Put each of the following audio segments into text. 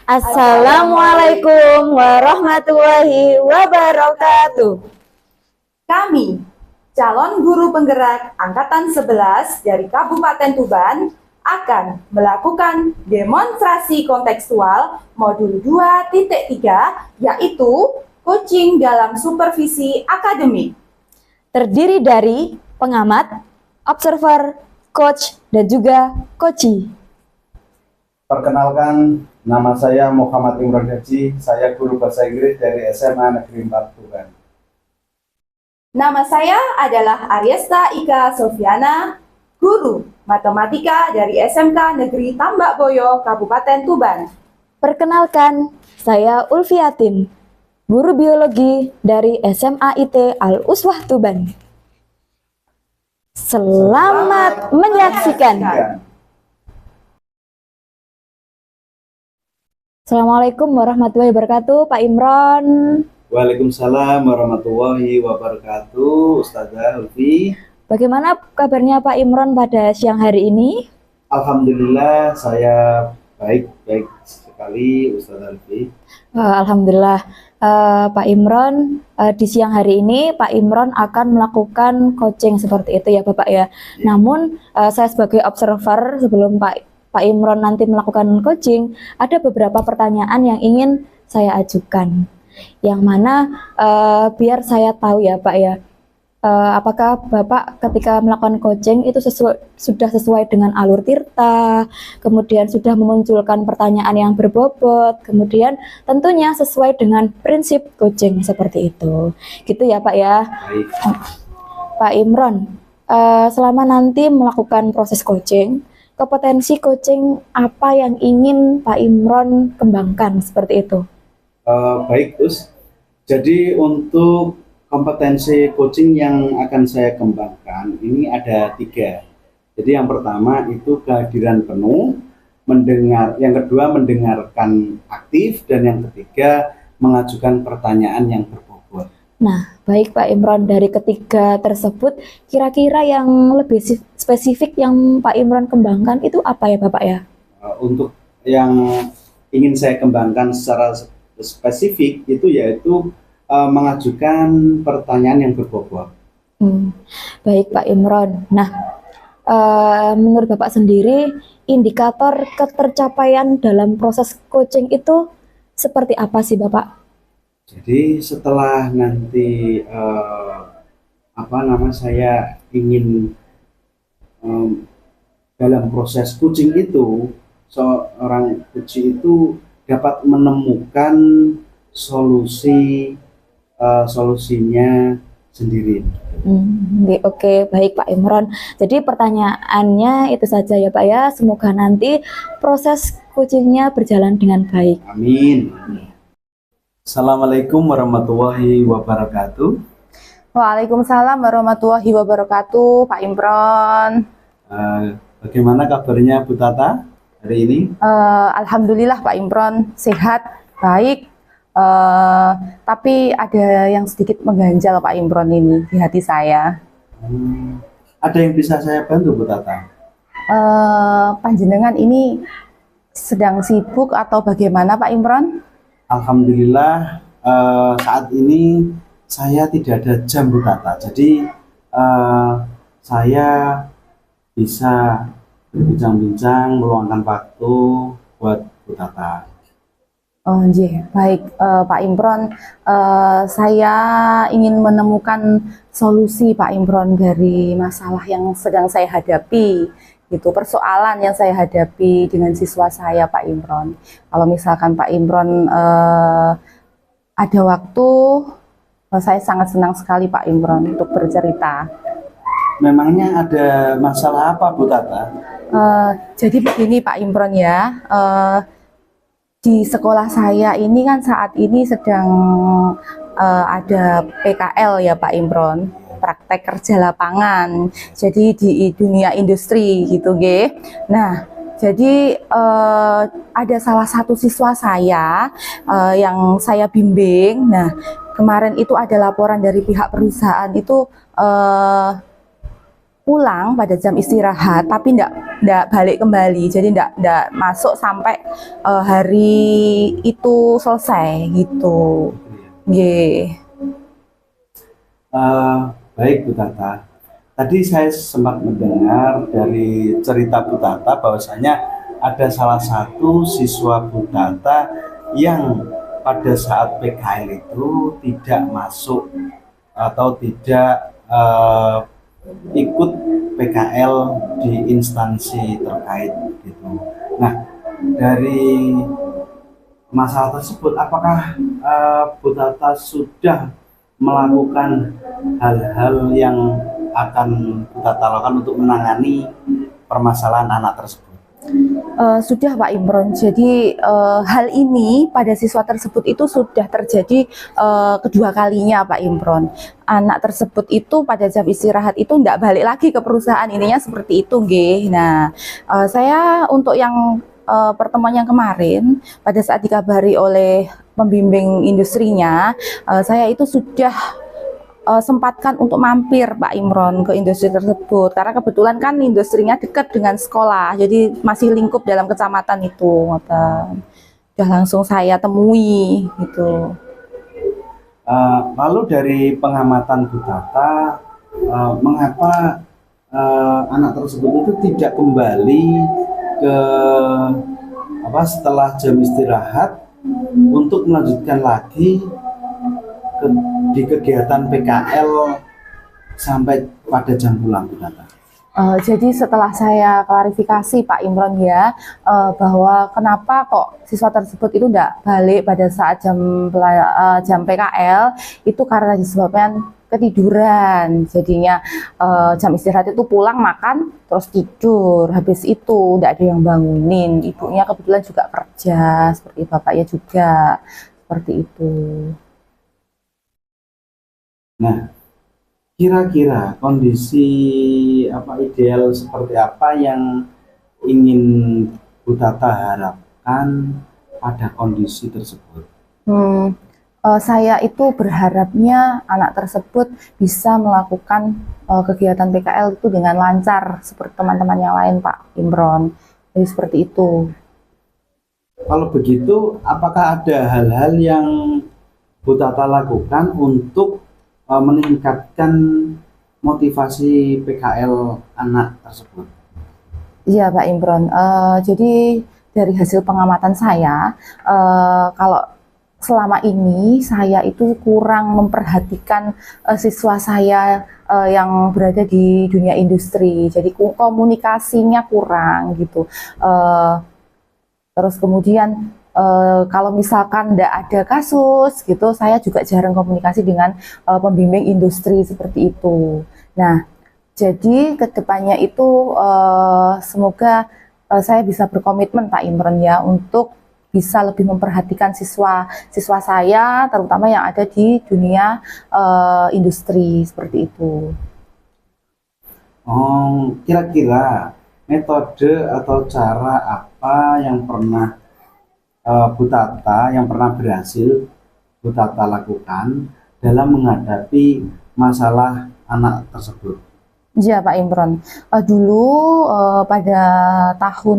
Assalamualaikum warahmatullahi wabarakatuh. Kami, calon guru penggerak Angkatan 11 dari Kabupaten Tuban, akan melakukan demonstrasi kontekstual modul 2.3, yaitu coaching dalam supervisi akademik. Terdiri dari pengamat, observer, coach, dan juga coachee. Perkenalkan, nama saya Muhammad Imron Haji, saya guru bahasa Inggris dari SMA Negeri 4 Tuban. Nama saya adalah Aryesta Ika Sofiana, guru matematika dari SMK Negeri Tambak Boyo, Kabupaten Tuban. Perkenalkan, saya Ulfiatin, guru biologi dari SMA IT Al-Uswah Tuban. Selamat menyaksikan. Assalamualaikum warahmatullahi wabarakatuh, Pak Imron. Waalaikumsalam warahmatullahi wabarakatuh, Ustazah Ulfi. Bagaimana kabarnya Pak Imron pada siang hari ini? Alhamdulillah, saya baik sekali, Ustazah Ulfi. Alhamdulillah, Pak Imron, di siang hari ini Pak Imron akan melakukan coaching seperti itu ya Bapak ya. Namun saya sebagai observer sebelum Pak Imron nanti melakukan coaching, ada beberapa pertanyaan yang ingin saya ajukan. Yang mana biar saya tahu ya Pak ya, apakah Bapak ketika melakukan coaching itu sudah sesuai dengan alur tirta, kemudian sudah memunculkan pertanyaan yang berbobot, kemudian tentunya sesuai dengan prinsip coaching seperti itu. Gitu ya Pak ya. Baik. Pak Imron, selama nanti melakukan proses coaching, kompetensi coaching apa yang ingin Pak Imron kembangkan seperti itu? Baik, Us. Jadi untuk kompetensi coaching yang akan saya kembangkan ini ada 3. Jadi yang pertama itu kehadiran penuh, yang kedua mendengarkan aktif, dan yang ketiga mengajukan pertanyaan yang berbobot. Nah, baik Pak Imron, dari ketiga tersebut kira-kira yang lebih spesifik yang Pak Imron kembangkan itu apa ya Bapak ya? Untuk yang ingin saya kembangkan secara spesifik itu yaitu mengajukan pertanyaan yang berbobot. Baik Pak Imron. Nah, menurut Bapak sendiri, indikator ketercapaian dalam proses coaching itu seperti apa sih Bapak? Jadi setelah nanti saya ingin dalam proses coaching itu, seorang coach itu dapat menemukan solusinya sendiri. Oke, baik Pak Imron. Jadi pertanyaannya itu saja ya Pak ya. Semoga nanti proses coachingnya berjalan dengan baik. Amin. Assalamualaikum warahmatullahi wabarakatuh. Waalaikumsalam warahmatullahi wabarakatuh, Pak Imron. Bagaimana kabarnya Bu Tata hari ini? Alhamdulillah Pak Imron, sehat, baik. Tapi ada yang sedikit mengganjal Pak Imron ini di hati saya. Ada yang bisa saya bantu Bu Tata? Panjenengan ini sedang sibuk atau bagaimana Pak Imron? Alhamdulillah saat ini saya tidak ada jam Bu Tata, jadi saya bisa berbincang-bincang, meluangkan waktu buat Bu Tata. Oh, baik Pak Imron, saya ingin menemukan solusi Pak Imron dari masalah yang sedang saya hadapi. Itu persoalan yang saya hadapi dengan siswa saya Pak Imron. Kalau misalkan Pak Imron ada waktu, saya sangat senang sekali Pak Imron untuk bercerita. Memangnya ada masalah apa Bu Tata? Jadi begini Pak Imron ya, di sekolah saya ini kan saat ini sedang ada PKL ya Pak Imron, praktek kerja lapangan, jadi di dunia industri gitu ge. Nah, jadi ada salah satu siswa saya yang saya bimbing. Nah, kemarin itu ada laporan dari pihak perusahaan itu pulang pada jam istirahat, tapi ndak balik kembali. Jadi ndak masuk sampai hari itu selesai gitu. Nggih. Baik Bu Tata. Tadi saya sempat mendengar dari cerita Bu Tata bahwasanya ada salah satu siswa Bu Tata yang pada saat PKL itu tidak masuk atau tidak ikut PKL di instansi terkait gitu. Nah, dari masalah tersebut, apakah Bu Tata sudah melakukan hal-hal yang akan Bu Tata lakukan untuk menangani permasalahan anak tersebut? Sudah Pak Imron. Jadi hal ini pada siswa tersebut itu sudah terjadi kedua kalinya Pak Imron. Anak tersebut itu pada jam istirahat itu tidak balik lagi ke perusahaan, ininya seperti itu nggih. Nah, saya untuk yang pertemuan yang kemarin pada saat dikabari oleh pembimbing industrinya, saya itu sudah sempatkan untuk mampir Pak Imron ke industri tersebut karena kebetulan kan industrinya dekat dengan sekolah, jadi masih lingkup dalam kecamatan itu. Sudah langsung saya temui gitu. Lalu dari pengamatan Bu Tata, mengapa anak tersebut itu tidak kembali ke setelah jam istirahat untuk melanjutkan lagi di kegiatan PKL sampai pada jam pulang Bu Tata? Jadi setelah saya klarifikasi Pak Imron ya, bahwa kenapa kok siswa tersebut itu tidak balik pada saat jam PKL, itu karena disebabkan ketiduran. Jadinya jam istirahat itu pulang makan terus tidur, habis itu tidak ada yang bangunin. Ibunya kebetulan juga kerja seperti bapaknya juga, seperti itu. Nah, kira-kira kondisi ideal seperti apa yang ingin Bu Tata harapkan pada kondisi tersebut? Saya itu berharapnya anak tersebut bisa melakukan kegiatan PKL itu dengan lancar seperti teman-teman yang lain Pak Imron. Jadi seperti itu. Kalau begitu, apakah ada hal-hal yang Bu Tata lakukan untuk meningkatkan motivasi PKL anak tersebut? Iya Pak Imron, jadi dari hasil pengamatan saya, kalau selama ini saya itu kurang memperhatikan siswa saya yang berada di dunia industri, jadi komunikasinya kurang gitu. Terus kemudian kalau misalkan tidak ada kasus gitu, saya juga jarang komunikasi dengan pembimbing industri seperti itu. Nah, jadi kedepannya itu semoga saya bisa berkomitmen Pak Imron ya untuk bisa lebih memperhatikan siswa saya, terutama yang ada di dunia industri seperti itu. Kira-kira metode atau cara apa yang pernah Bu Tata yang pernah berhasil Bu Tata lakukan dalam menghadapi masalah anak tersebut? Ya Pak Imron, dulu pada tahun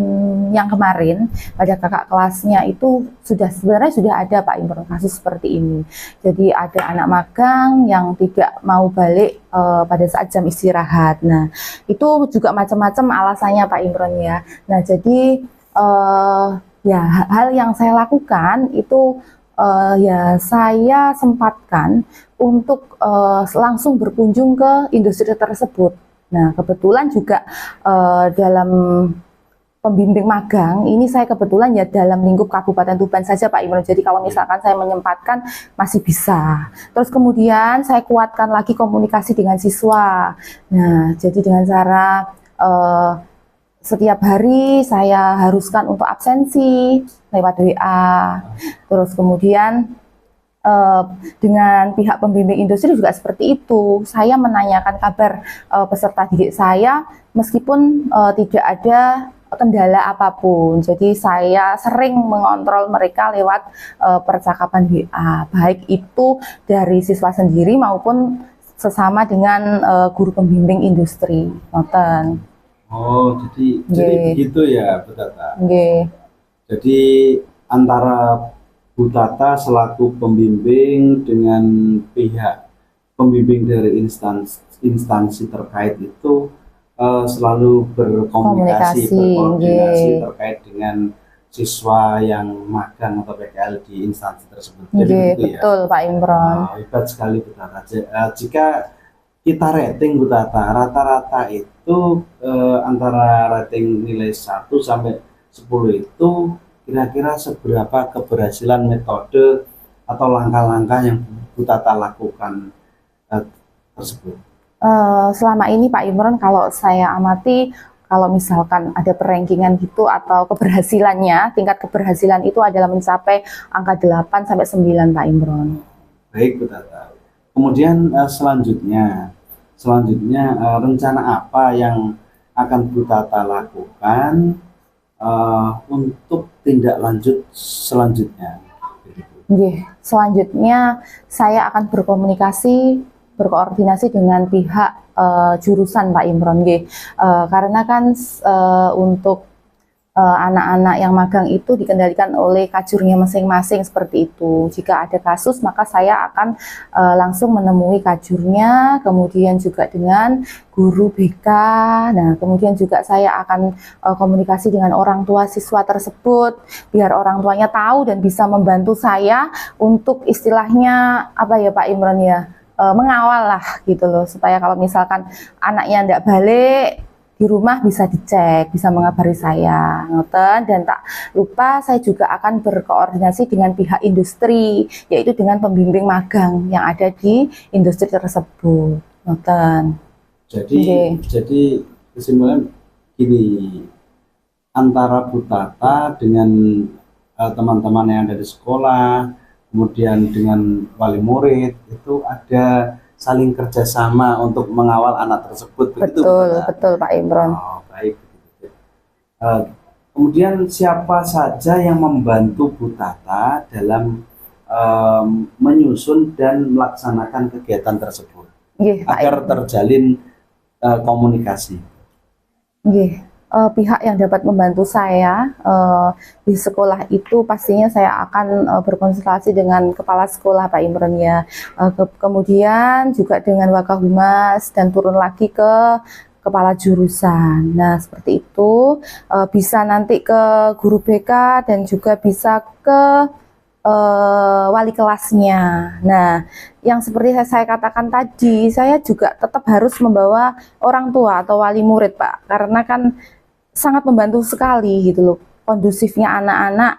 yang kemarin pada kakak kelasnya itu sebenarnya sudah ada Pak Imron kasus seperti ini. Jadi ada anak magang yang tidak mau balik pada saat jam istirahat. Nah itu juga macam-macam alasannya Pak Imron ya. Nah jadi ya, hal yang saya lakukan itu ya saya sempatkan untuk langsung berkunjung ke industri tersebut. Nah, kebetulan juga dalam pembimbing magang ini saya kebetulan ya dalam lingkup Kabupaten Tuban saja Pak Imron. Jadi kalau misalkan saya menyempatkan masih bisa. Terus kemudian saya kuatkan lagi komunikasi dengan siswa. Nah, jadi dengan cara setiap hari saya haruskan untuk absensi lewat WA. Terus kemudian dengan pihak pembimbing industri juga seperti itu. Saya menanyakan kabar peserta didik saya meskipun tidak ada kendala apapun. Jadi saya sering mengontrol mereka lewat percakapan WA, baik itu dari siswa sendiri maupun sesama dengan guru pembimbing industri. Ngoten. Oh, jadi Nggih. begitu ya, Bu Tata. Nggih. Jadi antara Bu Tata selaku pembimbing dengan pihak pembimbing dari instansi terkait itu selalu berkomunikasi, Komunikasi, berkoordinasi nggih. terkait dengan siswa yang magang atau PKL di instansi tersebut. Jadi Nggih, begitu ya. betul Pak Imron. Hebat sekali Bu Tata. Jika kita rating Bu Tata, rata-rata itu antara rating nilai 1 sampai 10 itu kira-kira seberapa keberhasilan metode atau langkah-langkah yang Bu Tata lakukan tersebut? Selama ini Pak Imron, kalau saya amati, kalau misalkan ada perankingan gitu atau keberhasilannya, tingkat keberhasilan itu adalah mencapai angka 8 sampai 9 Pak Imron. Baik Bu Tata. Kemudian selanjutnya rencana apa yang akan Bu Tata lakukan untuk tindak lanjut selanjutnya? Nggih, selanjutnya saya akan berkoordinasi dengan pihak jurusan Pak Imron, nggih. Karena kan untuk anak-anak yang magang itu dikendalikan oleh kajurnya masing-masing seperti itu. Jika ada kasus, maka saya akan langsung menemui kajurnya, kemudian juga dengan guru BK. Nah, kemudian juga saya akan komunikasi dengan orang tua siswa tersebut, biar orang tuanya tahu dan bisa membantu saya untuk istilahnya apa ya Pak Imron ya, mengawal lah gitu loh, supaya kalau misalkan anaknya tidak balik di rumah bisa dicek, bisa mengabari saya, ngoten. Dan tak lupa saya juga akan berkoordinasi dengan pihak industri, yaitu dengan pembimbing magang yang ada di industri tersebut, ngoten. Jadi kesimpulan gini, antara Bu Tata dengan teman-teman yang ada di sekolah, kemudian dengan wali murid itu ada saling kerjasama untuk mengawal anak tersebut. Betul Pak Imron. Oh, baik. Kemudian siapa saja yang membantu Bu Tata dalam menyusun dan melaksanakan kegiatan tersebut agar terjalin komunikasi? Pihak yang dapat membantu saya di sekolah itu pastinya saya akan berkonsultasi dengan kepala sekolah Pak Imron ya, kemudian juga dengan Wakahumas dan turun lagi ke kepala jurusan. Nah seperti itu, bisa nanti ke guru BK dan juga bisa ke wali kelasnya. Nah, yang seperti saya katakan tadi, saya juga tetap harus membawa orang tua atau wali murid, Pak, karena kan sangat membantu sekali gitu loh, kondusifnya anak-anak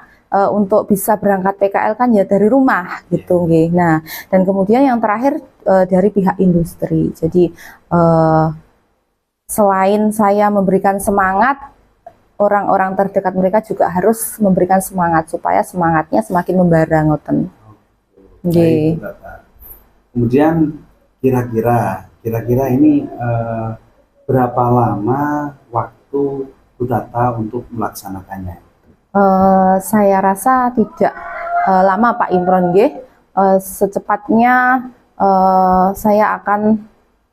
untuk bisa berangkat PKL kan ya dari rumah gitu, nggih. Nah, dan kemudian yang terakhir dari pihak industri. Jadi selain saya memberikan semangat, orang-orang terdekat mereka juga harus memberikan semangat supaya semangatnya semakin membara, ngoten. Nggih. Kemudian kira-kira ini berapa lama waktu Bu Tata untuk melaksanakannya? Saya rasa tidak lama Pak Imron, nggih. Secepatnya saya akan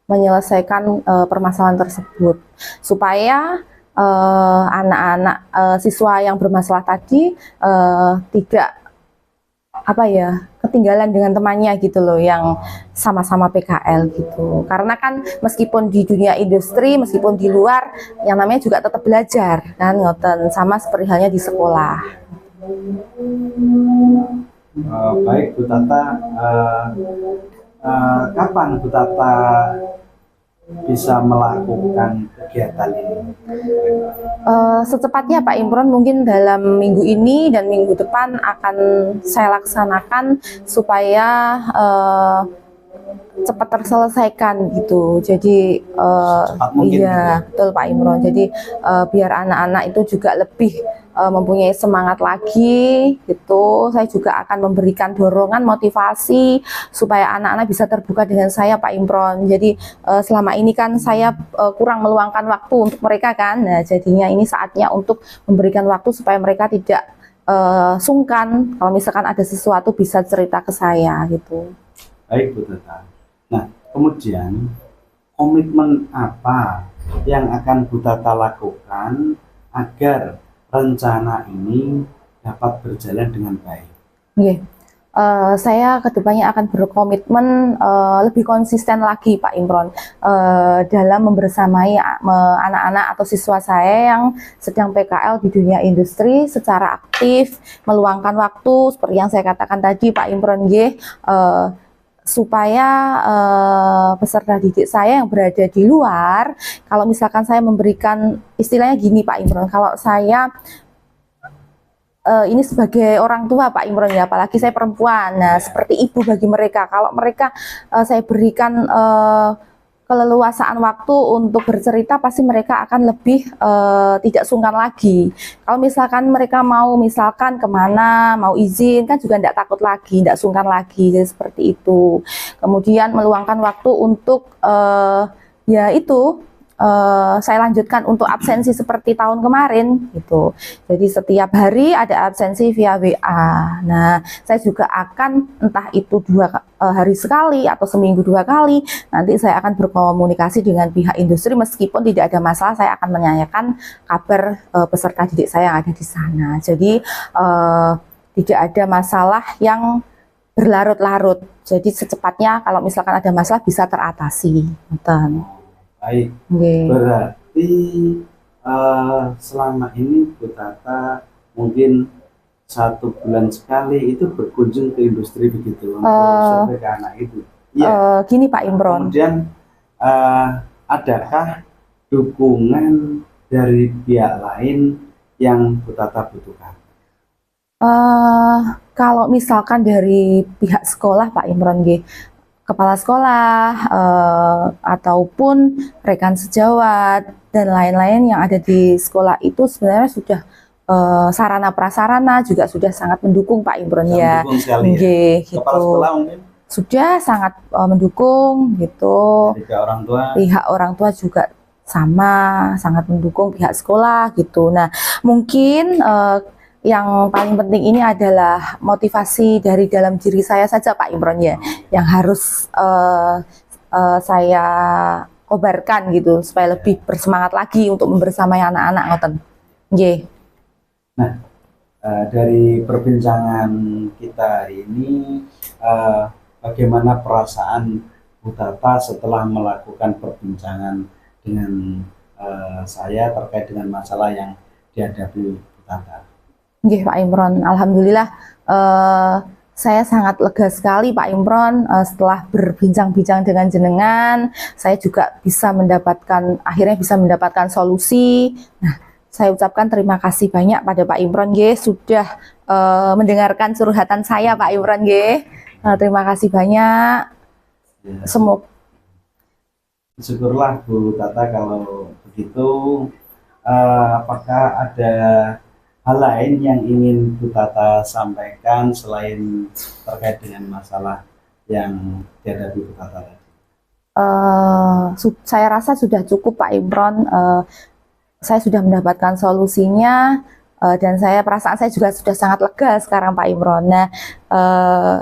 menyelesaikan permasalahan tersebut supaya anak-anak siswa yang bermasalah tadi tidak apa ya, ketinggalan dengan temannya gitu loh yang sama-sama PKL gitu. Karena kan meskipun di dunia industri, meskipun di luar, yang namanya juga tetap belajar kan, ngoten, sama seperti halnya di sekolah. Baik Bu Tata, kapan Bu Tata bisa melakukan kegiatan ini? Secepatnya Pak Imron, mungkin dalam minggu ini dan minggu depan akan saya laksanakan supaya cepat terselesaikan gitu. Jadi iya gitu. Betul Pak Imron. Jadi biar anak-anak itu juga lebih mempunyai semangat lagi gitu. Saya juga akan memberikan dorongan motivasi supaya anak-anak bisa terbuka dengan saya Pak Imron. Jadi selama ini kan saya kurang meluangkan waktu untuk mereka kan. Nah, jadinya ini saatnya untuk memberikan waktu supaya mereka tidak sungkan kalau misalkan ada sesuatu bisa cerita ke saya gitu. Baik Bu Tata. Nah, Kemudian komitmen apa yang akan Bu Tata lakukan agar rencana ini dapat berjalan dengan baik? Nggih. Saya kedepannya akan berkomitmen lebih konsisten lagi Pak Imron dalam membersamai anak-anak atau siswa saya yang sedang PKL di dunia industri secara aktif, meluangkan waktu seperti yang saya katakan tadi Pak Imron nggih, supaya peserta didik saya yang berada di luar, kalau misalkan saya memberikan istilahnya gini Pak Imron, kalau saya ini sebagai orang tua Pak Imron ya, apalagi saya perempuan, nah seperti ibu bagi mereka, kalau mereka saya berikan keleluasaan waktu untuk bercerita, pasti mereka akan lebih tidak sungkan lagi. Kalau misalkan mereka mau misalkan kemana, mau izin, kan juga tidak takut lagi, tidak sungkan lagi, jadi seperti itu. Kemudian meluangkan waktu untuk ya itu, saya lanjutkan untuk absensi seperti tahun kemarin gitu. Jadi setiap hari ada absensi via WA. Nah, saya juga akan entah itu 2 hari sekali atau seminggu 2 kali, nanti saya akan berkomunikasi dengan pihak industri, meskipun tidak ada masalah, saya akan menanyakan kabar peserta didik saya yang ada di sana. Jadi tidak ada masalah yang berlarut-larut. Jadi secepatnya kalau misalkan ada masalah bisa teratasi. Baik, Okay. berarti selama ini Bu Tata mungkin 1 bulan sekali itu berkunjung ke industri begitu untuk survei ke anak itu. Iya. Gini Pak Imron. Kemudian adakah dukungan dari pihak lain yang Bu Tata butuhkan? Kalau misalkan dari pihak sekolah Pak Imron, kepala sekolah ataupun rekan sejawat dan lain-lain yang ada di sekolah itu sebenarnya sudah sarana prasarana juga sudah sangat mendukung Pak Imron ya. Mendukung sekali ya. Gitu. Kepala sekolah mungkin sudah sangat mendukung gitu. Pihak orang tua juga sama, sangat mendukung pihak sekolah gitu. Nah, mungkin yang paling penting ini adalah motivasi dari dalam diri saya saja Pak Imron ya, yang harus saya kobarkan gitu supaya lebih bersemangat lagi untuk membersamai anak-anak ngoten. Nggih. Nah, dari perbincangan kita hari ini, bagaimana perasaan Bu Tata setelah melakukan perbincangan dengan saya terkait dengan masalah yang dihadapi Bu Tata? Nggih Pak Imron, alhamdulillah saya sangat lega sekali Pak Imron setelah berbincang-bincang dengan jenengan, saya juga akhirnya bisa mendapatkan solusi. Nah, saya ucapkan terima kasih banyak pada Pak Imron sudah mendengarkan curhatan saya Pak Imron terima kasih banyak. Ya. Semoga syukurlah Bu Tata kalau begitu. Apakah ada hal lain yang ingin Bu Tata sampaikan selain terkait dengan masalah yang dihadapi Bu Tata tadi? Saya rasa sudah cukup Pak Imron. Saya sudah mendapatkan solusinya dan perasaan saya juga sudah sangat lega sekarang Pak Imron. Nah,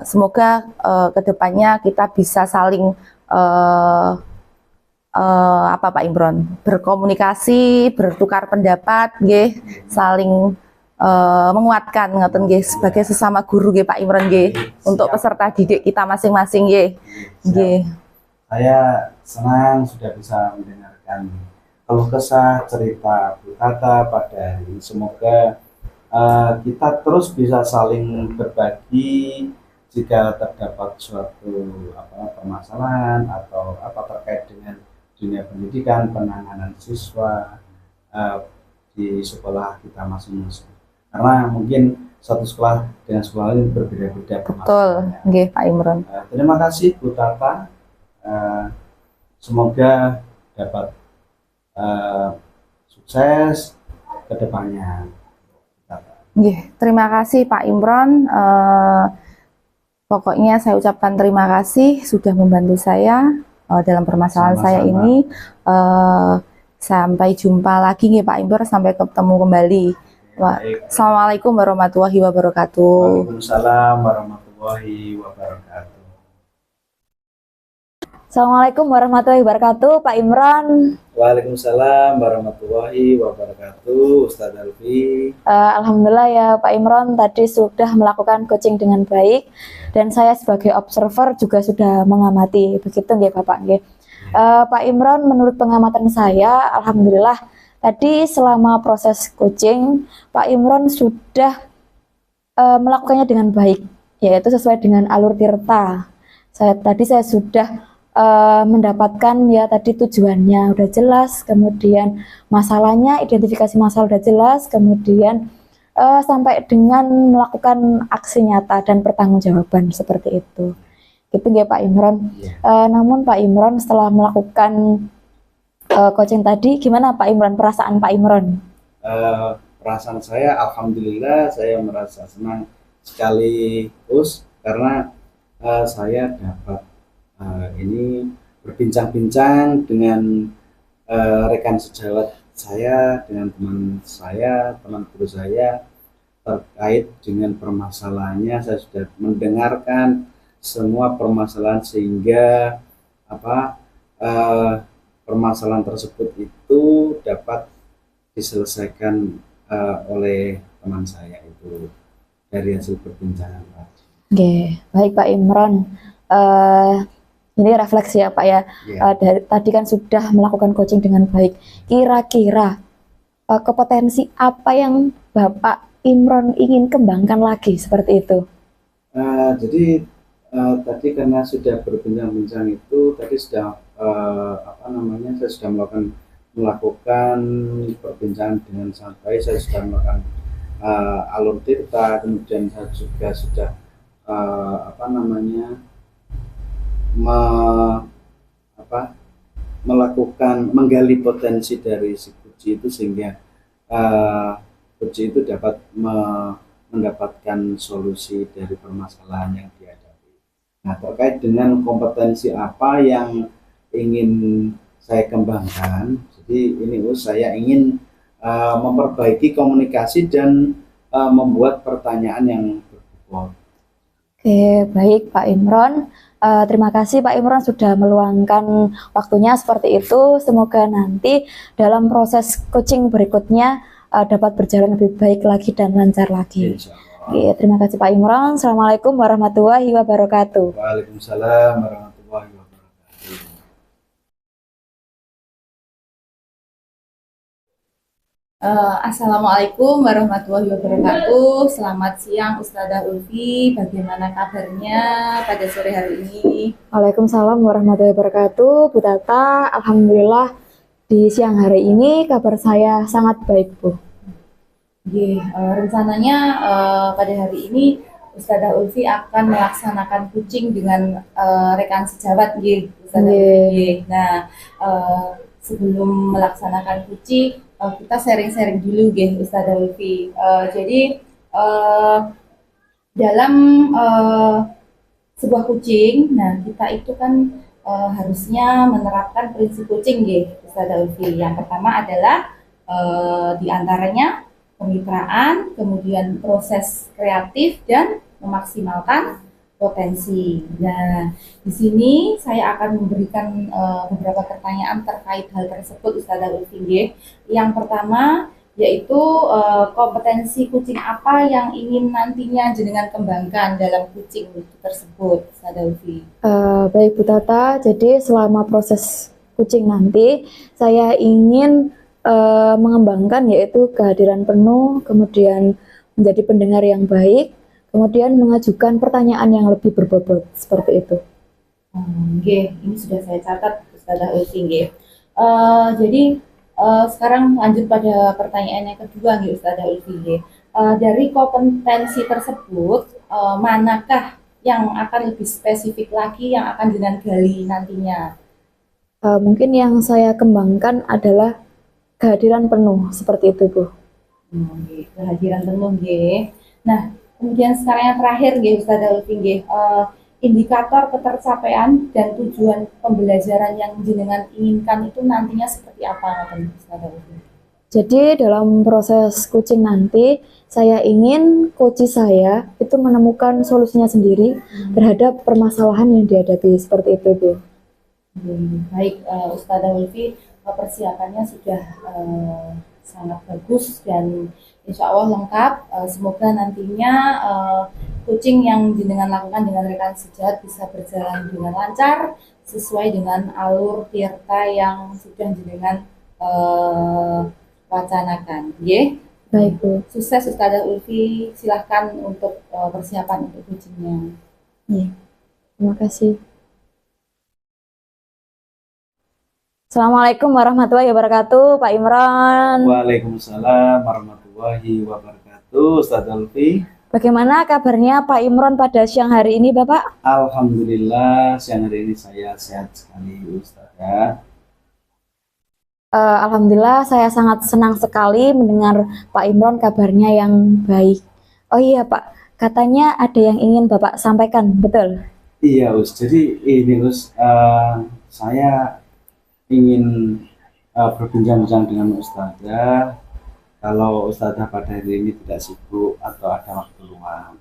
semoga kedepannya kita bisa saling Pak Imron, berkomunikasi, bertukar pendapat, saling menguatkan ngoten sebagai sesama guru Pak Imron untuk peserta didik kita masing-masing Saya senang sudah bisa mendengarkan keluh kesah cerita Bu Tata pada hari ini. Semoga kita terus bisa saling berbagi jika terdapat suatu permasalahan atau terkait dengan dunia pendidikan, penanganan siswa di sekolah kita masing-masing. Karena mungkin satu sekolah dengan sekolah lain berbeda-beda. Betul, Pak Imron. Terima kasih Bu Tata. Semoga dapat sukses ke depannya. Terima kasih Pak Imron. Pokoknya saya ucapkan terima kasih sudah membantu saya dalam permasalahan saya ini. Sampai jumpa lagi Pak Imron, sampai ketemu kembali. Assalamualaikum warahmatullahi wabarakatuh. Waalaikumsalam warahmatullahi wabarakatuh. Assalamualaikum warahmatullahi wabarakatuh, Pak Imron. Waalaikumsalam warahmatullahi wabarakatuh, Ustadz Alfi. Alhamdulillah ya Pak Imron tadi sudah melakukan coaching dengan baik dan saya sebagai observer juga sudah mengamati begitu nggih Bapak nggih. Pak Imron, menurut pengamatan saya, alhamdulillah tadi selama proses coaching Pak Imron sudah melakukannya dengan baik, yaitu sesuai dengan alur tirta. Saya sudah mendapatkan ya tadi tujuannya udah jelas, kemudian masalahnya, identifikasi masalah udah jelas, kemudian sampai dengan melakukan aksi nyata dan pertanggungjawaban seperti itu. Gitu ya Pak Imron. Namun Pak Imron setelah melakukan coaching tadi, gimana Pak Imron, perasaan Pak Imron? Perasaan saya, alhamdulillah, saya merasa senang sekali, karena saya dapat ini berbincang-bincang dengan rekan sejawat saya, dengan teman guru saya terkait dengan permasalahannya. Saya sudah mendengarkan semua permasalahan sehingga permasalahan tersebut itu dapat diselesaikan oleh teman saya itu dari hasil perbincangan tadi. Oke, baik Pak Imron. Ini refleksi ya Pak ya. Tadi kan sudah melakukan coaching dengan baik. Kira-kira kompetensi apa yang Bapak Imron ingin kembangkan lagi seperti itu? Jadi tadi karena sudah berbincang-bincang itu, tadi sudah saya sudah melakukan perbincangan dengan sangat baik. Saya sudah melakukan alur tirta, kemudian saya juga sudah melakukan menggali potensi dari si Puji itu sehingga Puji itu dapat mendapatkan solusi dari permasalahan yang dihadapi. Nah, terkait dengan kompetensi apa yang ingin saya kembangkan, jadi ini saya ingin memperbaiki komunikasi dan membuat pertanyaan yang berbobot. Oke, baik Pak Imron. Terima kasih Pak Imron sudah meluangkan waktunya seperti itu. Semoga nanti dalam proses coaching berikutnya dapat berjalan lebih baik lagi dan lancar lagi. Oke, terima kasih Pak Imron. Assalamualaikum warahmatullahi wabarakatuh. Waalaikumsalam warahmatullahi wabarakatuh. Assalamualaikum warahmatullahi wabarakatuh. Selamat siang Ustadzah Ulfi. Bagaimana kabarnya pada sore hari ini? Waalaikumsalam warahmatullahi wabarakatuh. Bu Tata, alhamdulillah di siang hari ini kabar saya sangat baik, Bu. Rencananya pada hari ini Ustadzah Ulfi akan melaksanakan coaching dengan rekan sejawat, Ustadzah Ulfi. Nah, sebelum melaksanakan coaching kita sharing-sharing dulu Ustadzah Ulfi. Jadi dalam sebuah coaching, nah kita itu kan harusnya menerapkan prinsip coaching Ustadzah Ulfi. Yang pertama adalah diantaranya kemitraan, kemudian proses kreatif dan memaksimalkan potensi. Nah, di sini saya akan memberikan beberapa pertanyaan terkait hal tersebut, Ustadzah Ulfi. Yang pertama yaitu kompetensi coaching apa yang ingin nantinya jenengan kembangkan dalam coaching tersebut, Ustadzah Ulfi. Baik Bu Tata, jadi selama proses coaching nanti saya ingin mengembangkan yaitu kehadiran penuh, kemudian menjadi pendengar yang baik, kemudian mengajukan pertanyaan yang lebih berbobot, seperti itu. Ini sudah saya catat, Ustadzah Ulfi. Jadi sekarang lanjut pada pertanyaan yang kedua, Ustadzah Ulfi. Dari kompetensi tersebut, manakah yang akan lebih spesifik lagi yang akan dengan gali nantinya? Mungkin yang saya kembangkan adalah kehadiran penuh, seperti itu, Bu. Kehadiran penuh, Nah, kemudian sekarang yang terakhir, Ustadzah Ulfi, indikator ketercapaian dan tujuan pembelajaran yang jenengan inginkan itu nantinya seperti apa, Ustadzah Ulfi? Jadi dalam proses coaching nanti, saya ingin coach saya itu menemukan solusinya sendiri terhadap permasalahan yang dihadapi, seperti itu, Bu. Baik, Ustazah Ulfi, persiapannya sudah sangat bagus dan insya Allah lengkap. Semoga nantinya coaching yang jenengan lakukan dengan rekan sejawat bisa berjalan dengan lancar sesuai dengan alur tirta yang sudah jenengan eh, wacanakan. Baik Bu. Sukses Ustazah Ulfi, silahkan untuk persiapan untuk coachingnya. Iya, terima kasih. Assalamualaikum warahmatullahi wabarakatuh, Pak Imron. Waalaikumsalam warahmatullahi wabarakatuh, Ustaz Alfi. Bagaimana kabarnya Pak Imron pada siang hari ini, Bapak? Alhamdulillah, siang hari ini saya sehat sekali, Ustazah. Alhamdulillah, saya sangat senang sekali mendengar Pak Imron kabarnya yang baik. Oh iya, Pak, katanya ada yang ingin Bapak sampaikan, betul? Iya, Us. Jadi ini, Us, saya ingin berbincang-bincang dengan Ustazah. Kalau Ustazah pada hari ini tidak sibuk atau ada waktu luang.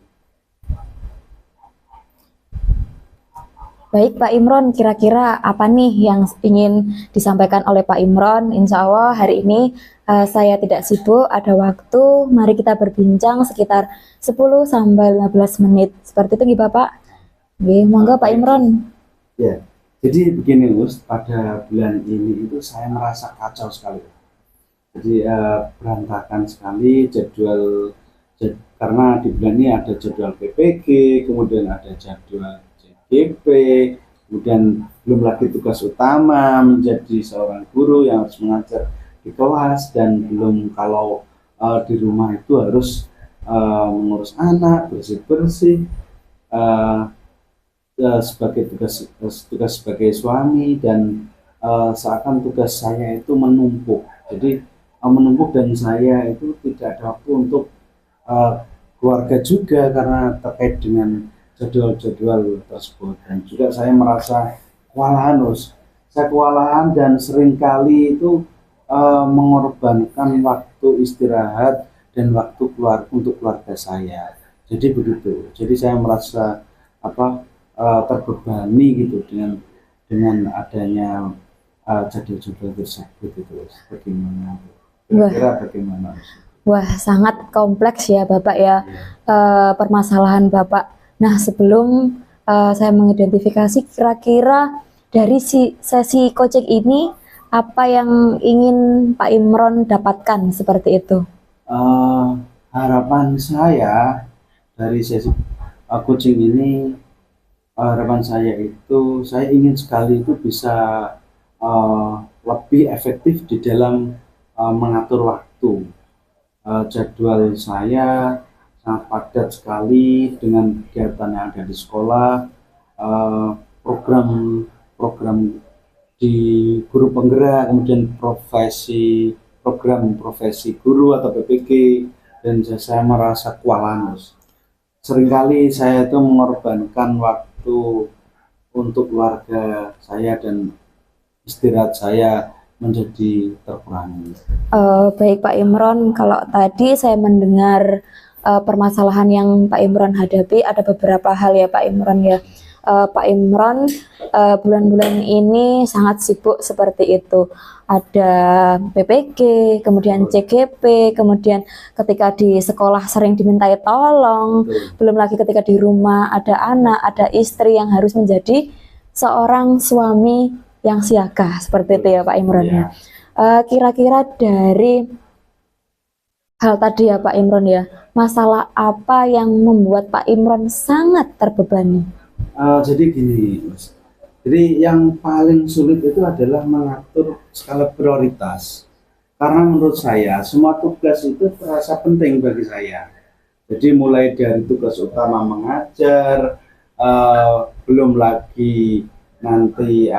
Baik Pak Imron, kira-kira apa nih yang ingin disampaikan oleh Pak Imron? Insya Allah hari ini saya tidak sibuk, ada waktu, mari kita berbincang sekitar 10-15 menit. Seperti itu nih Bapak. Oke, monggo Pak Imron. Ya, jadi begini, Us, pada bulan ini itu saya merasa kacau sekali. Jadi berantakan sekali karena di bulan ini ada jadwal PPG, kemudian ada jadwal CGP, kemudian belum lagi tugas utama menjadi seorang guru yang harus mengajar di kelas, dan belum kalau di rumah itu harus mengurus anak, bersih-bersih, sebagai tugas sebagai suami, dan seakan tugas saya itu menumpuk. Jadi menumpuk dan saya itu tidak ada waktu untuk keluarga juga karena terkait dengan jadwal-jadwal tersebut. Dan juga saya merasa kewalahan, saya kewalahan dan seringkali itu mengorbankan waktu istirahat dan waktu untuk keluarga saya. Jadi begitu. Jadi saya merasa terbebani gitu dengan adanya jadwal-jadwal tersebut itu. Bagaimana? Kira-kira bagaimana? Wah, sangat kompleks ya Bapak ya, permasalahan Bapak. Nah, sebelum saya mengidentifikasi kira-kira dari sesi coaching ini, apa yang ingin Pak Imron dapatkan seperti itu? Harapan saya dari sesi coaching ini, harapan saya itu, saya ingin sekali itu bisa lebih efektif di dalam mengatur waktu. Jadwal saya sangat padat sekali dengan kegiatan yang ada di sekolah, program-program di guru penggerak, kemudian program profesi guru atau PPG, dan saya merasa kewalahan. Seringkali saya itu mengorbankan waktu untuk keluarga saya dan istirahat saya menjadi terkurangi. Baik Pak Imron, kalau tadi saya mendengar permasalahan yang Pak Imron hadapi, ada beberapa hal ya Pak Imron ya. Pak Imron bulan-bulan ini sangat sibuk seperti itu. Ada PPG, kemudian CGP, kemudian ketika di sekolah sering dimintai tolong, belum lagi ketika di rumah ada anak, ada istri yang harus menjadi seorang suami yang siaga, seperti itu ya Pak Imron ya. Kira-kira dari hal tadi ya Pak Imron ya, masalah apa yang membuat Pak Imron sangat terbebani? Jadi gini, Mas. Jadi yang paling sulit itu adalah mengatur skala prioritas. Karena menurut saya semua tugas itu terasa penting bagi saya. Jadi mulai dari tugas utama mengajar, belum lagi nanti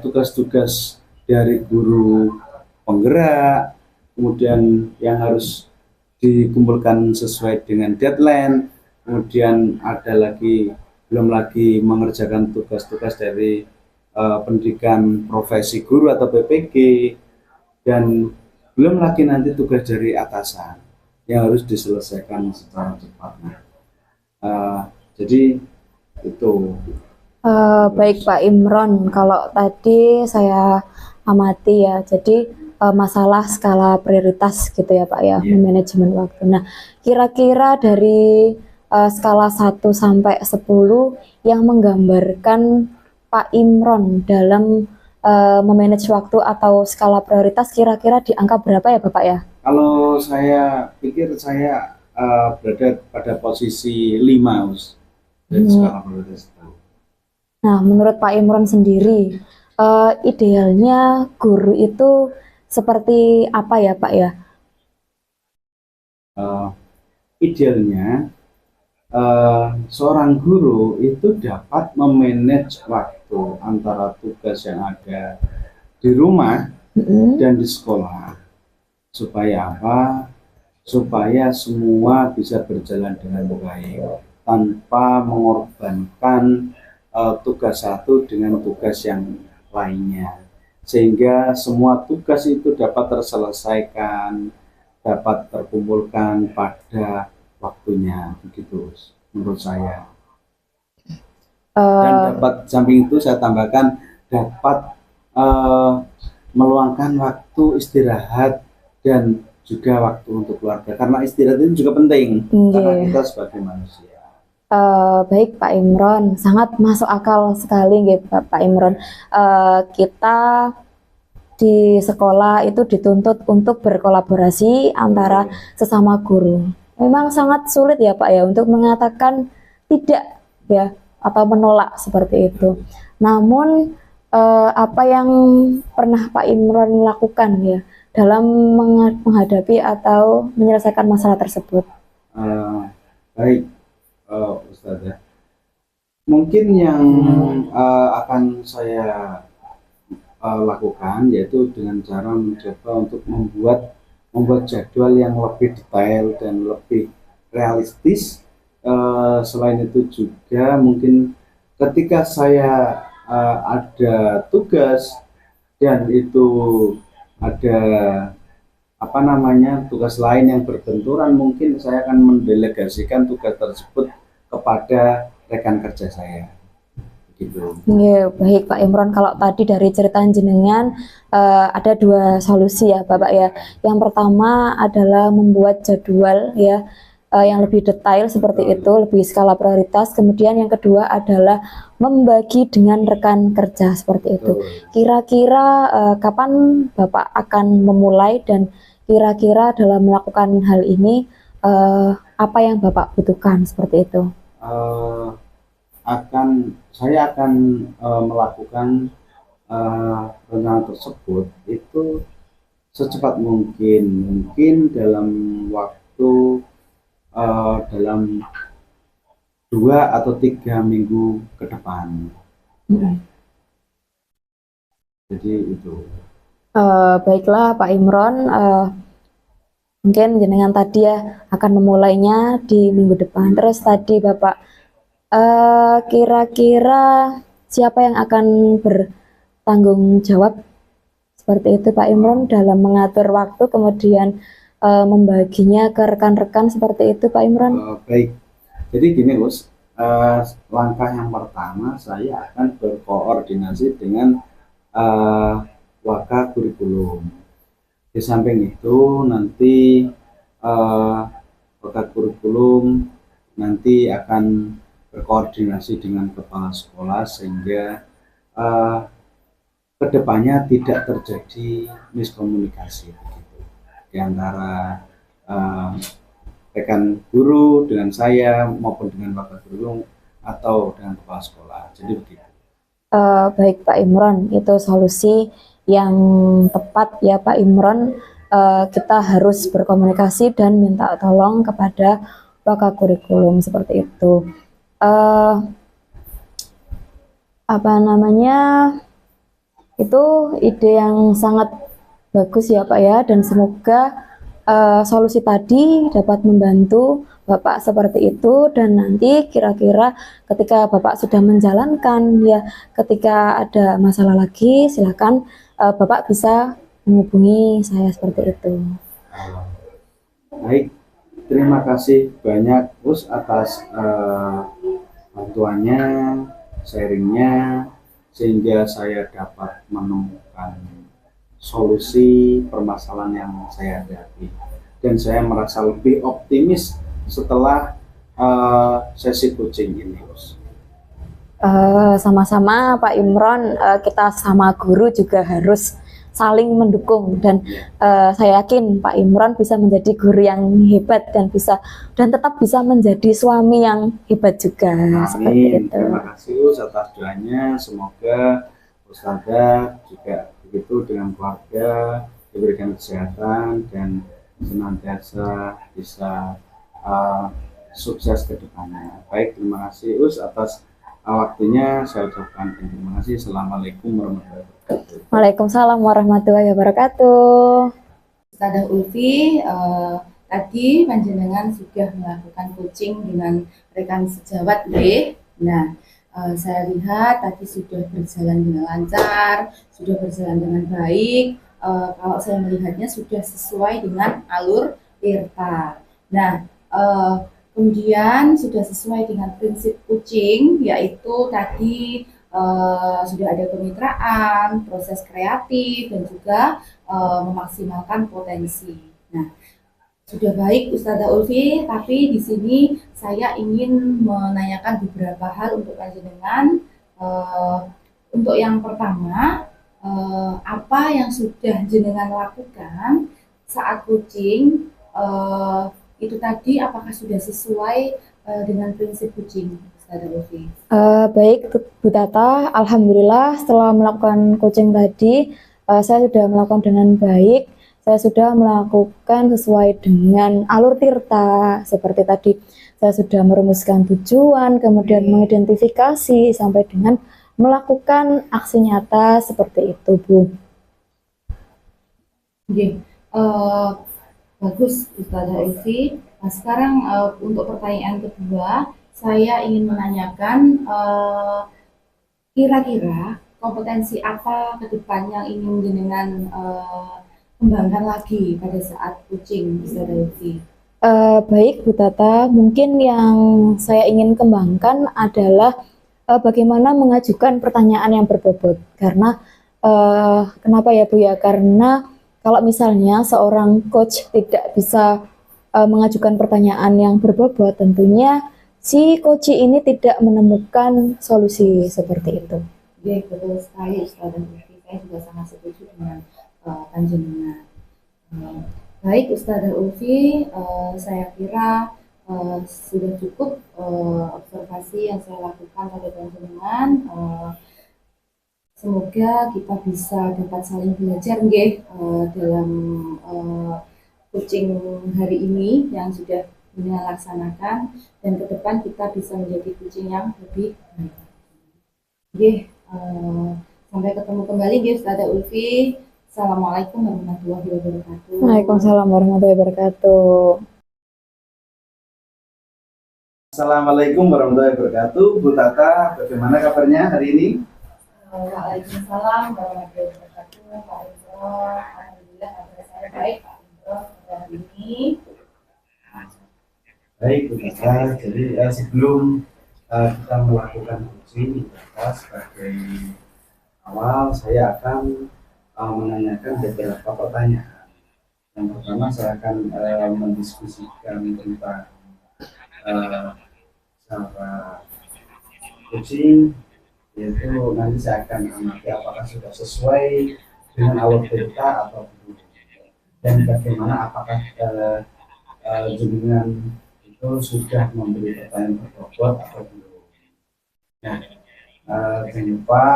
tugas-tugas dari guru penggerak, kemudian yang harus dikumpulkan sesuai dengan deadline, kemudian belum lagi mengerjakan tugas-tugas dari pendidikan profesi guru atau PPG, dan belum lagi nanti tugas dari atasan yang harus diselesaikan secara cepat. Jadi itu. Baik Pak Imron, kalau tadi saya amati ya, jadi masalah skala prioritas gitu ya Pak ya, Iya. manajemen waktu. Nah, kira-kira dari skala 1 sampai 10 yang menggambarkan Pak Imron dalam memanage waktu atau skala prioritas kira-kira di angka berapa ya Bapak ya? Kalau saya pikir saya berada pada posisi 5 Us, dari Hmm. skala prioritas itu. Nah, menurut Pak Imron sendiri, idealnya guru itu seperti apa ya, Pak ya? Eh, Idealnya seorang guru itu dapat memanage waktu antara tugas yang ada di rumah Mm-mm. dan di sekolah. Supaya apa? Supaya semua bisa berjalan dengan baik tanpa mengorbankan tugas satu dengan tugas yang lainnya, sehingga semua tugas itu dapat terselesaikan, dapat terkumpulkan pada waktunya, begitu menurut saya. Dan Eh, dapat samping itu saya tambahkan dapat eh, meluangkan waktu istirahat dan juga waktu untuk keluarga, karena istirahat itu juga penting karena nggih. kita sebagai manusia. Baik Pak Imron, sangat masuk akal sekali nggih Pak Imron. Kita di sekolah itu dituntut untuk berkolaborasi antara sesama guru. Memang sangat sulit ya Pak ya untuk mengatakan tidak ya atau menolak seperti itu. Namun apa yang pernah Pak Imron lakukan ya dalam menghadapi atau menyelesaikan masalah tersebut? Eh, Baik, Ustazah. Mungkin yang akan saya lakukan yaitu dengan cara mencoba untuk membuat jadwal yang lebih detail dan lebih realistis. Selain itu juga mungkin ketika saya ada tugas dan itu ada apa namanya tugas lain yang berbenturan, mungkin saya akan mendelegasikan tugas tersebut kepada rekan kerja saya, gitu. Ya, baik Pak Imron, kalau tadi dari cerita jenengan ada dua solusi ya Bapak ya. Yang pertama adalah membuat jadwal ya yang lebih detail seperti itu, lebih skala prioritas. Kemudian yang kedua adalah membagi dengan rekan kerja seperti itu. Kira-kira kapan Bapak akan memulai dan kira-kira dalam melakukan hal ini apa yang Bapak butuhkan seperti itu? Eh, saya akan melakukan rencana tersebut itu secepat mungkin, mungkin dalam waktu dalam 2 atau 3 minggu ke depan. Mm-mm. Jadi itu. Baiklah Pak Imron, mungkin jenengan tadi ya akan memulainya di minggu depan. Terus tadi Bapak, kira-kira siapa yang akan bertanggung jawab seperti itu Pak Imron dalam mengatur waktu kemudian membaginya ke rekan-rekan seperti itu Pak Imron? Baik. Jadi gini, Us. Langkah yang pertama saya akan berkoordinasi dengan Waka Kurikulum. Di samping itu nanti Waka Kurikulum nanti akan berkoordinasi dengan kepala sekolah sehingga kedepannya tidak terjadi miskomunikasi begitu di antara rekan guru dengan saya maupun dengan Waka Kurikulum atau dengan kepala sekolah. Jadi begitu. Baik Pak Imron, itu solusi yang tepat ya Pak Imron. Kita harus berkomunikasi dan minta tolong kepada Waka Kurikulum seperti itu. Apa namanya? Itu ide yang sangat bagus ya Pak ya, dan semoga solusi tadi dapat membantu Bapak seperti itu, dan nanti kira-kira ketika Bapak sudah menjalankan ya, ketika ada masalah lagi silakan Bapak bisa menghubungi saya seperti itu. Baik, terima kasih banyak Us atas bantuannya. sharingnya sehingga saya dapat menemukan solusi permasalahan yang saya hadapi, dan saya merasa lebih optimis setelah sesi coaching ini, Bos. Sama-sama Pak Imron, kita sama guru juga harus saling mendukung, dan saya yakin Pak Imron bisa menjadi guru yang hebat dan tetap bisa menjadi suami yang hebat juga. Seperti itu. Terima kasih Us atas doanya. Semoga Ustazah juga begitu dengan keluarga diberikan kesehatan dan senantiasa bisa sukses ke depannya. Baik, terima kasih Us atas waktunya. Saya ucapkan terima kasih. Assalamualaikum warahmatullahi wabarakatuh. Waalaikumsalam warahmatullahi wabarakatuh. Ustazah Ulfi, tadi panjenengan sudah melakukan coaching dengan rekan sejawat, nggih. Nah, saya lihat tadi sudah berjalan dengan lancar, sudah berjalan dengan baik. Kalau saya melihatnya sudah sesuai dengan alur tirta. Nah, kemudian sudah sesuai dengan prinsip coaching, yaitu tadi sudah ada kemitraan, proses kreatif, dan juga memaksimalkan potensi. Nah, sudah baik Ustazah Ulfi, tapi di sini saya ingin menanyakan beberapa hal untuk panjenengan. Untuk yang pertama, apa yang sudah jenengan lakukan saat coaching itu tadi, apakah sudah sesuai dengan prinsip coaching, Ustazah Ulfi? Baik Bu Tata, alhamdulillah setelah melakukan coaching tadi, saya sudah melakukan dengan baik. Saya sudah melakukan sesuai dengan alur tirta seperti tadi. Saya sudah merumuskan tujuan, kemudian mengidentifikasi sampai dengan melakukan aksi nyata seperti itu, Bu. Oke, bagus Ustazah Ulfi. Nah, sekarang untuk pertanyaan kedua, saya ingin menanyakan kira-kira kompetensi apa ke depan yang ingin jenengan kembangkan lagi pada saat coaching, Ustazah Ulfi? Baik Bu Tata, mungkin yang saya ingin kembangkan adalah bagaimana mengajukan pertanyaan yang berbobot. Karena kenapa ya Bu ya? Karena kalau misalnya seorang coach tidak bisa mengajukan pertanyaan yang berbobot, tentunya si coach ini tidak menemukan solusi seperti itu. Ya, betul sekali Ustazah Ulfi. Saya juga sangat setuju dengan panjenengan. Baik Ustazah Ulfi, saya kira sudah cukup observasi yang saya lakukan pada panjenengan. Semoga kita bisa dapat saling belajar nggih dalam coaching hari ini yang sudah jenengan laksanakan, dan ke depan kita bisa menjadi coaching yang lebih baik. Nggih, sampai ketemu kembali nggih Ustazah Ulfi. Assalamualaikum warahmatullahi wabarakatuh. Waalaikumsalam warahmatullahi wabarakatuh. Assalamualaikum warahmatullahi wabarakatuh. Bu Tata, bagaimana kabarnya hari ini? Waalaikumsalam warahmatullahi wabarakatuh. Pak Imron, alhamdulillah kabar saya baik Pak Imron hari ini. Baik Bu Tata, jadi sebelum kita melakukan coaching, Bu Tata, sebagai awal saya akan menanyakan beberapa pertanyaan. Yang pertama saya akan mendiskusikan tentang cara coaching, yaitu nanti saya akan amati apakah sudah sesuai dengan alur cerita atau belum, dan bagaimana apakah jenengan itu sudah memberi pertanyaan berbobot atau belum. Nah, jangan lupa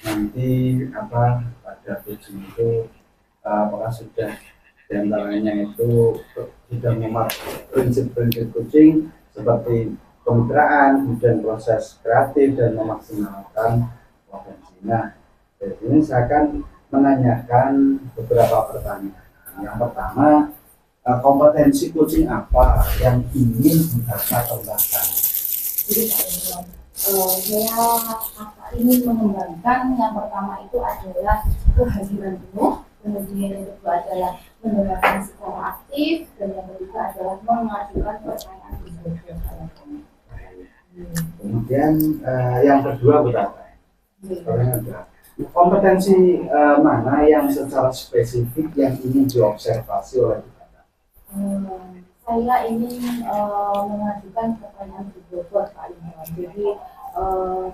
nanti pada coaching itu apakah sudah diantaranya itu sudah memakai prinsip-prinsip coaching seperti kemitraan, kemudian proses kreatif, dan memaksimalkan potensi. Nah, dari sini saya akan menanyakan beberapa pertanyaan. Yang pertama, kompetensi coaching apa yang ingin kita kembangkan? Jadi saya ingin mengembangkan, yang pertama itu adalah kehadiran penuh, kemudian yang kedua adalah mendengarkan secara aktif, dan yang ketiga adalah mengajukan pertanyaan. Terima Kemudian yang kedua berapa? Pertanyaan kedua. Kompetensi mana yang secara spesifik yang ingin diobservasi oleh kita? Saya ingin mengajukan pertanyaan berbobot Pak Imron. Jadi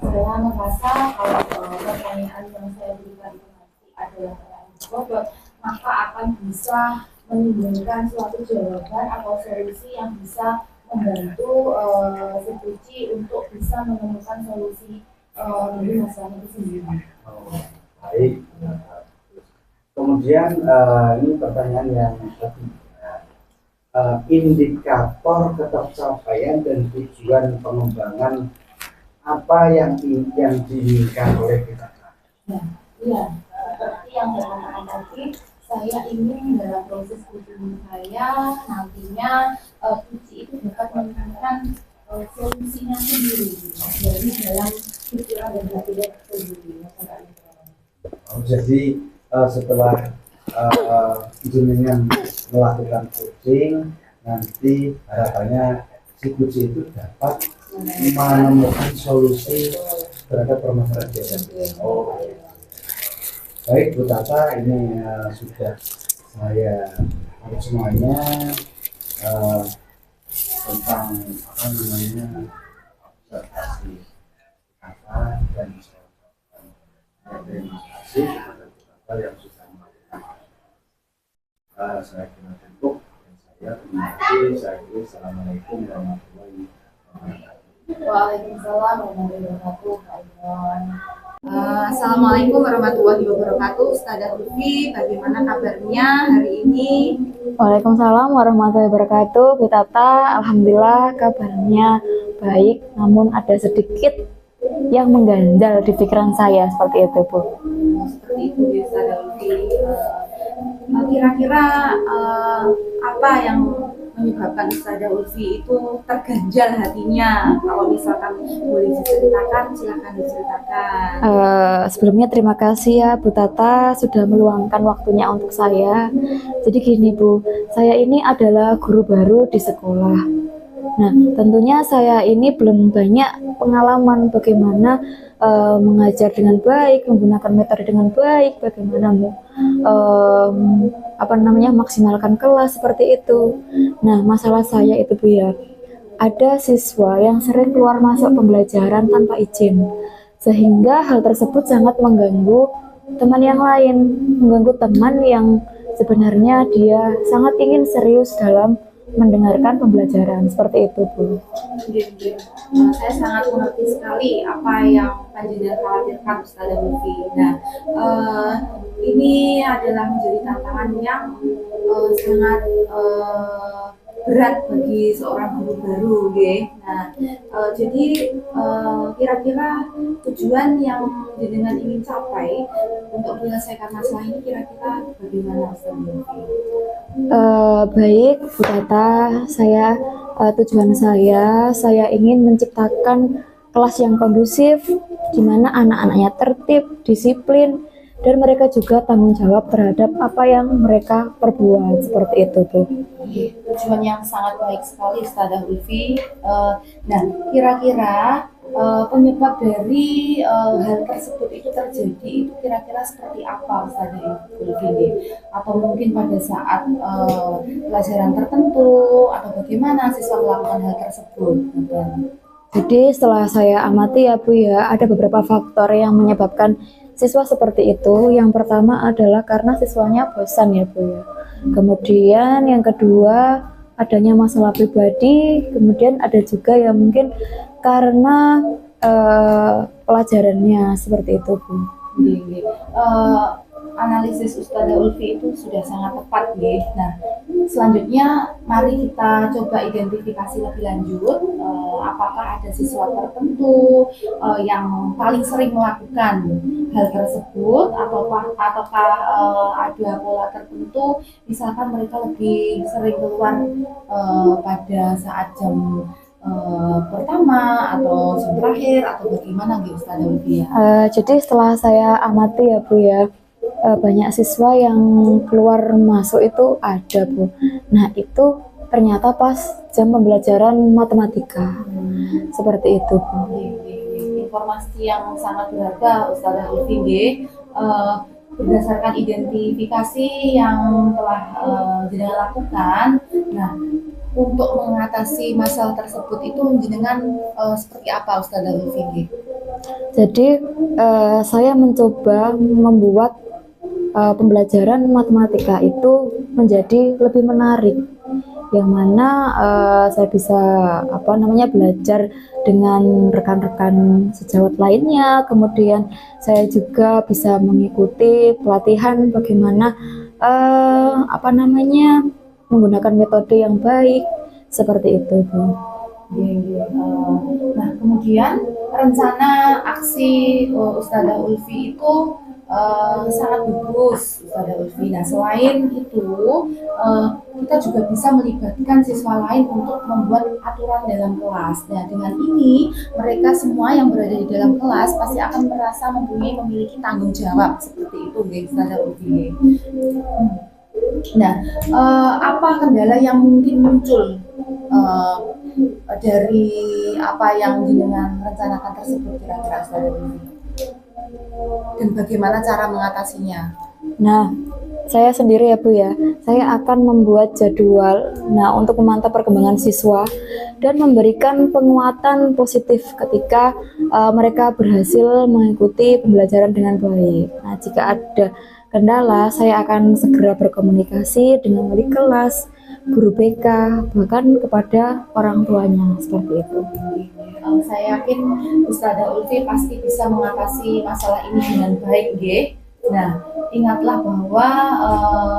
saya merasa kalau pertanyaan yang saya berikan itu nanti adalah pertanyaan berbobot, maka akan bisa menimbulkan suatu jawaban atau solusi yang bisa membantu si Puji untuk bisa menemukan solusi dari masalah itu sendiri. Baik. Kemudian ini pertanyaan yang ketiga. Indikator ketercapaian dan tujuan pengembangan apa yang diinginkan oleh kita? Iya, seperti yang saya katakan tadi, saya ingin dalam proses coaching saya nantinya Puji itu dapat menemukan solusinya sendiri dari dalam pikiran dan hati sendiri. Jadi setelah jenengan melakukan coaching, nanti harapannya si Puji itu dapat menemukan solusi terhadap permasalahan dia. Oh, baik Bu Tata, ini sudah saya semuanya tentang apa namanya observasi kata dan terima kasih kepada Bu Tata yang sudah melakukan. Saya kira cukup dan saya terima kasih. Saya kira assalamualaikum warahmatullahi wabarakatuh. Waalaikumsalam warahmatullahi wabarakatuh, Pak Imron. Assalamualaikum warahmatullahi wabarakatuh, Ustazah Lutfi. Bagaimana kabarnya hari ini? Waalaikumsalam warahmatullahi wabarakatuh. Bu Tata, alhamdulillah kabarnya baik, namun ada sedikit yang mengganjal di pikiran saya seperti itu, Bu. Seperti itu, Ustazah Lutfi. Kira-kira apa yang menyebabkan Ustazah Lutfi itu terganjal hatinya? Kalau misalkan boleh diceritakan, silakan diceritakan. Sebelumnya terima kasih ya Bu Tata sudah meluangkan waktunya untuk saya. Jadi gini Bu, saya ini adalah guru baru di sekolah. Nah, tentunya saya ini belum banyak pengalaman bagaimana mengajar dengan baik, menggunakan metode dengan baik, bagaimana maksimalkan kelas seperti itu. Nah, masalah saya itu Bu ya, ada siswa yang sering keluar masuk pembelajaran tanpa izin, sehingga hal tersebut sangat mengganggu teman yang lain, mengganggu teman yang sebenarnya dia sangat ingin serius dalam mendengarkan pembelajaran seperti itu Bu. Saya sangat mengerti sekali apa yang Panjenengan khawatirkan Ustazah Lutfi. Nah, ini adalah menjadi tantangan yang sangat berat bagi seorang guru baru, ya. Nah, jadi kira-kira tujuan yang jenengan ingin capai untuk menyelesaikan masalah ini kira-kira bagaimana, Ustazah Lutfi? Baik Bu Tata, tujuan saya ingin menciptakan kelas yang kondusif, di mana anak-anaknya tertib, disiplin, dan mereka juga tanggung jawab terhadap apa yang mereka perbuat, seperti itu Bu. Tujuan yang sangat baik sekali, Ustazah Lutfi. Nah, kira-kira penyebab dari hal tersebut itu terjadi itu kira-kira seperti apa, Ustazah Lutfi? Atau mungkin pada saat pelajaran tertentu atau bagaimana siswa melakukan hal tersebut? Jadi setelah saya amati ya Bu ya, ada beberapa faktor yang menyebabkan siswa seperti itu. Yang pertama adalah karena siswanya bosan ya Bu ya. Kemudian yang kedua adanya masalah pribadi. Kemudian ada juga yang mungkin karena pelajarannya seperti itu Bu. Analisis Ustazah Lutfi itu sudah sangat tepat ya. Nah, selanjutnya mari kita coba identifikasi lebih lanjut apakah ada siswa tertentu yang paling sering melakukan hal tersebut ataukah ada pola tertentu, misalkan mereka lebih sering keluar pada saat jam pertama atau jam terakhir atau bagaimana gitu Ustazah Lutfi ya? Jadi setelah saya amati ya Bu ya, banyak siswa yang keluar masuk itu ada Bu. Nah itu ternyata pas jam pembelajaran matematika, seperti itu Bu. informasi yang sangat berharga Ustazah Ulfi nggih. Berdasarkan identifikasi yang telah jenengan lakukan. Nah, untuk mengatasi masalah tersebut itu jenengan seperti apa Ustazah Ulfi nggih? Jadi saya mencoba membuat pembelajaran matematika itu menjadi lebih menarik, yang mana saya bisa belajar dengan rekan-rekan sejawat lainnya. Kemudian saya juga bisa mengikuti pelatihan bagaimana menggunakan metode yang baik seperti itu, Bu. Nah, kemudian rencana aksi Ustazah Ulfi itu sangat bagus Ustazah Ulfi. Nah, selain itu kita juga bisa melibatkan siswa lain untuk membuat aturan dalam kelas. Nah, dengan ini mereka semua yang berada di dalam kelas pasti akan merasa memiliki tanggung jawab seperti itu, Ustazah Ulfi. Nah, apa kendala yang mungkin muncul dari apa yang jenengan rencanakan tersebut kira-kira Ustazah Ulfi? Dan bagaimana cara mengatasinya? Nah, saya sendiri ya Bu ya, saya akan membuat jadwal untuk memantau perkembangan siswa dan memberikan penguatan positif ketika mereka berhasil mengikuti pembelajaran dengan baik. Nah, jika ada kendala, saya akan segera berkomunikasi dengan wali kelas, guru BK, bahkan kepada orang tuanya, seperti itu. Saya yakin Ustazah Ulfi pasti bisa mengatasi masalah ini dengan baik, nggih. Nah, ingatlah bahwa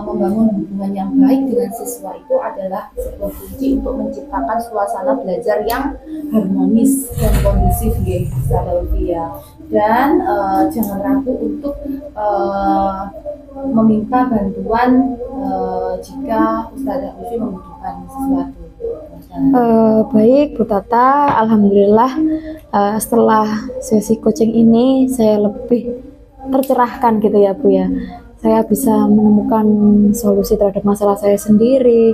membangun hubungan yang baik dengan siswa itu adalah sebuah kunci untuk menciptakan suasana belajar yang harmonis dan kondusif, nggih, Ustazah Ulfi ya. Dan jangan ragu untuk meminta bantuan jika Ustazah Ulfi membutuhkan sesuatu. Baik Bu Tata, alhamdulillah setelah sesi coaching ini saya lebih tercerahkan gitu ya Bu ya. Saya bisa menemukan solusi terhadap masalah saya sendiri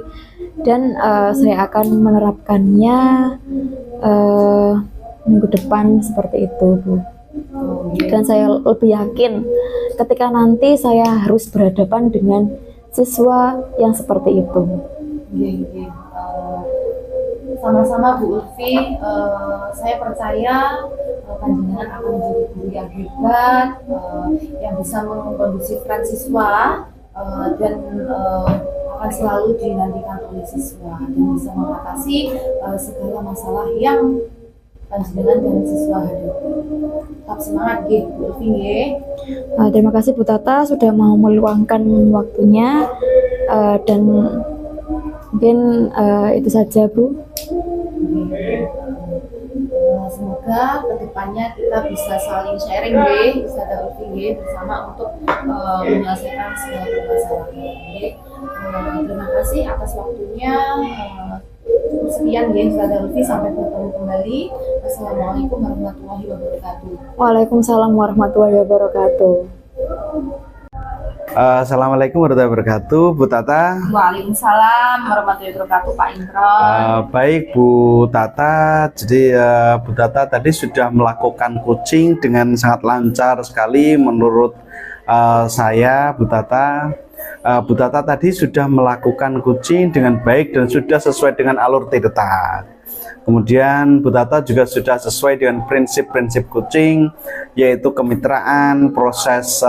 dan saya akan menerapkannya minggu depan seperti itu Bu. Dan saya lebih yakin ketika nanti saya harus berhadapan dengan siswa yang seperti itu. Sama-sama Bu Ulfi, saya percaya panjenengan akan menjadi guru yang hebat, yang bisa mengkondusifkan siswa dan akan selalu dinantikan oleh siswa dan bisa mengatasi segala masalah yang panjenengan dan siswa hadapi. Tetap semangat nggih Bu Ulfi nggih. Terima kasih Bu Tata sudah mau meluangkan waktunya dan mungkin itu saja Bu. Semoga kedepannya kita bisa saling sharing deh, bisa ada nggih bersama untuk menyelesaikan segala permasalahan nggih. Terima kasih atas waktunya. Sekian nggih Ustazah Ulfi, sampai bertemu kembali. Wassalamualaikum warahmatullahi wabarakatuh. Waalaikumsalam warahmatullahi wabarakatuh. Assalamualaikum warahmatullahi wabarakatuh, Bu Tata. Waalaikumsalam warahmatullahi wabarakatuh, Pak Imron. Baik Bu Tata, jadi Bu Tata tadi sudah melakukan coaching dengan sangat lancar sekali menurut saya, Bu Tata. Bu Tata tadi sudah melakukan coaching dengan baik dan sudah sesuai dengan alur Tirta. Kemudian Bu Tata juga sudah sesuai dengan prinsip-prinsip coaching, yaitu kemitraan, proses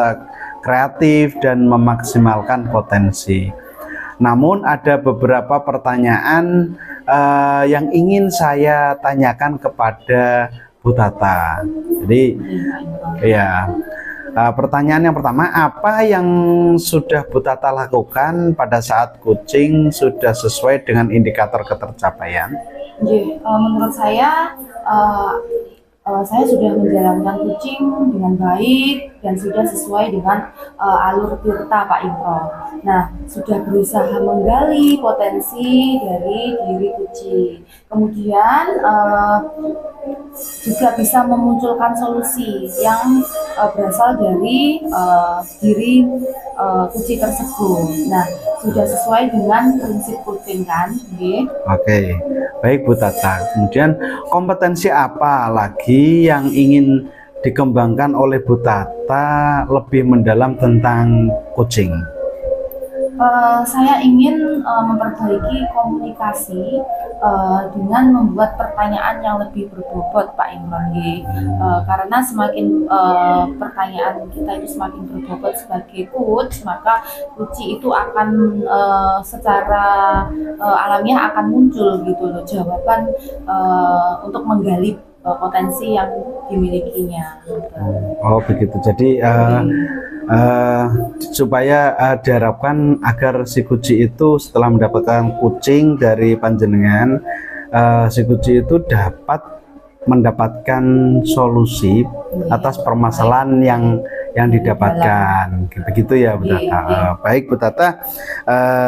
kreatif, dan memaksimalkan potensi. Namun ada beberapa pertanyaan yang ingin saya tanyakan kepada Bu Tata. Jadi ya, pertanyaan yang pertama, apa yang sudah Bu Tata lakukan pada saat coaching sudah sesuai dengan indikator ketercapaian? Menurut saya sudah menjalankan coaching dengan baik dan sudah sesuai dengan alur Tirta Pak Imron. Nah, sudah berusaha menggali potensi dari diri coaching. Kemudian juga bisa memunculkan solusi yang berasal dari diri coaching tersebut. Nah, sudah sesuai dengan prinsip coaching kan? Oke. Baik Bu Tata. Kemudian kompetensi apa lagi yang ingin dikembangkan oleh Bu Tata lebih mendalam tentang coaching? Saya ingin memperbaiki komunikasi dengan membuat pertanyaan yang lebih berbobot, Pak Imron. Karena semakin pertanyaan kita itu semakin berbobot sebagai coach, maka coach itu akan secara alamiah akan muncul gitu loh jawaban untuk menggali potensi yang dimilikinya. Oh begitu. Jadi supaya diharapkan agar si kuci itu setelah mendapatkan coaching dari panjenengan, si kuci itu dapat mendapatkan solusi atas permasalahan yang didapatkan. Begitu ya Bu Tata. Baik Bu Tata,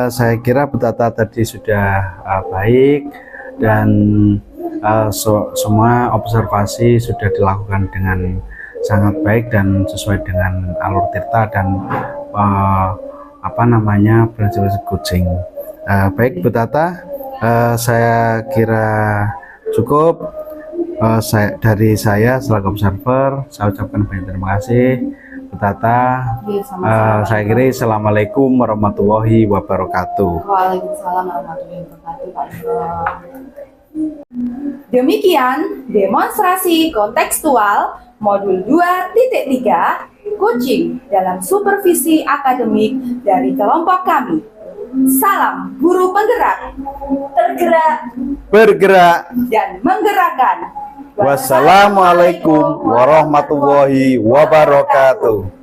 saya kira Bu Tata tadi sudah baik dan semua observasi sudah dilakukan dengan sangat baik dan sesuai dengan alur tirta dan prinsip coaching. Baik Bu Tata, saya kira cukup. Dari saya selaku observer, saya ucapkan banyak terima kasih Bu Tata. Saya kira assalamualaikum warahmatullahi wabarakatuh. Waalaikumsalam warahmatullahi wabarakatuh, Pak Imron. Demikian demonstrasi kontekstual modul 2.3 coaching dalam supervisi akademik dari kelompok kami. Salam guru penggerak, tergerak, Bergerak. dan menggerakkan. Wassalamualaikum warahmatullahi wabarakatuh.